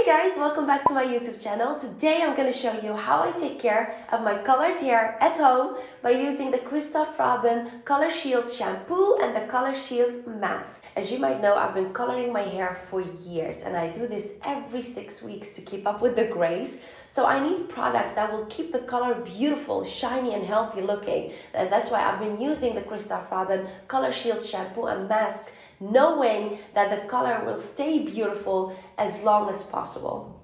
Hey guys, welcome back to my YouTube channel. Today I'm going to show you how I take care of my colored hair at home by using the Christophe Robin Color Shield shampoo and the Color Shield mask. As you might know, I've been coloring my hair for years and I do this every 6 weeks to keep up with the grays. So I need products that will keep the color beautiful, shiny and healthy looking. And that's why I've been using the Christophe Robin Color Shield shampoo and mask, knowing that the color will stay beautiful as long as possible.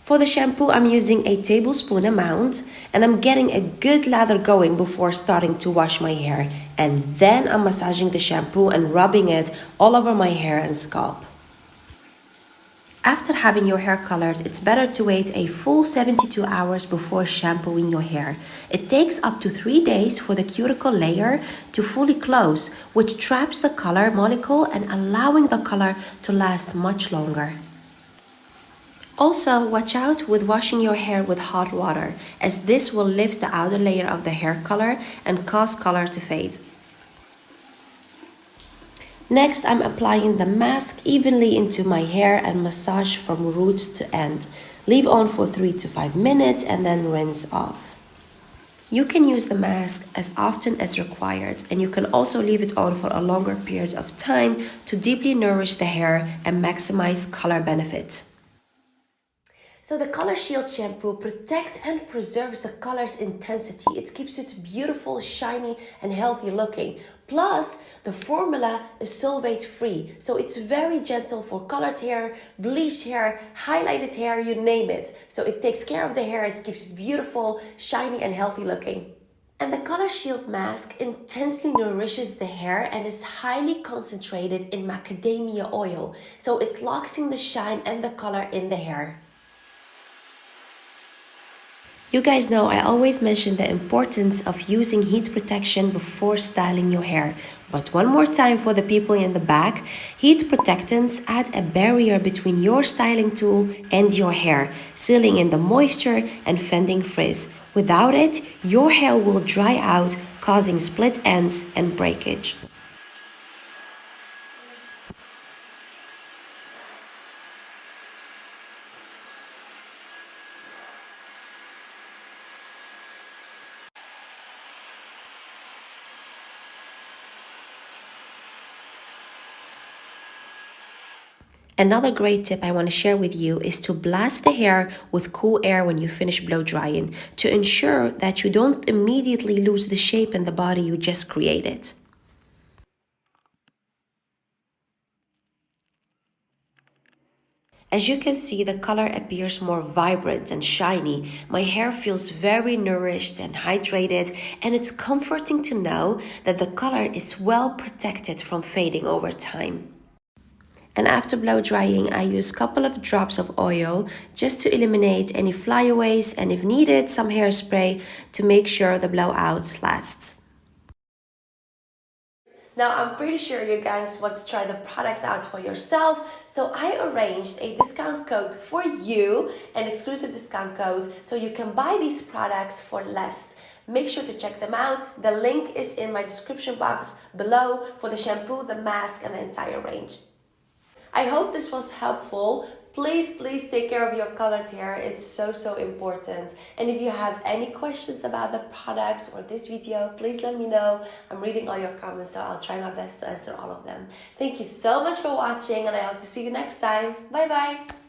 For the shampoo, I'm using a tablespoon amount and I'm getting a good lather going before starting to wash my hair. And then I'm massaging the shampoo and rubbing it all over my hair and scalp. After having your hair colored, it's better to wait a full 72 hours before shampooing your hair. It takes up to 3 days for the cuticle layer to fully close, which traps the color molecule and allowing the color to last much longer. Also, watch out with washing your hair with hot water, as this will lift the outer layer of the hair color and cause color to fade. Next, I'm applying the mask evenly into my hair and massage from roots to end. Leave on for 3 to 5 minutes and then rinse off. You can use the mask as often as required, and you can also leave it on for a longer period of time to deeply nourish the hair and maximize color benefits. So the Color Shield shampoo protects and preserves the color's intensity. It keeps it beautiful, shiny and healthy looking. Plus, the formula is sulfate free. So it's very gentle for colored hair, bleached hair, highlighted hair, you name it. So it takes care of the hair, it keeps it beautiful, shiny and healthy looking. And the Color Shield mask intensely nourishes the hair and is highly concentrated in macadamia oil. So it locks in the shine and the color in the hair. You guys know I always mention the importance of using heat protection before styling your hair. But one more time for the people in the back, heat protectants add a barrier between your styling tool and your hair, sealing in the moisture and fending frizz. Without it, your hair will dry out, causing split ends and breakage. Another great tip I want to share with you is to blast the hair with cool air when you finish blow drying to ensure that you don't immediately lose the shape and the body you just created. As you can see, the color appears more vibrant and shiny. My hair feels very nourished and hydrated, and it's comforting to know that the color is well protected from fading over time. And after blow drying, I use a couple of drops of oil just to eliminate any flyaways and if needed, some hairspray to make sure the blowout lasts. Now, I'm pretty sure you guys want to try the products out for yourself, so I arranged a discount code for you, an exclusive discount code, so you can buy these products for less. Make sure to check them out. The link is in my description box below for the shampoo, the mask, and the entire range. I hope this was helpful. Please take care of your colored hair. It's so important. And if you have any questions about the products or this video, please let me know. I'm reading all your comments, so I'll try my best to answer all of them. Thank you so much for watching, and I hope to see you next time. Bye bye.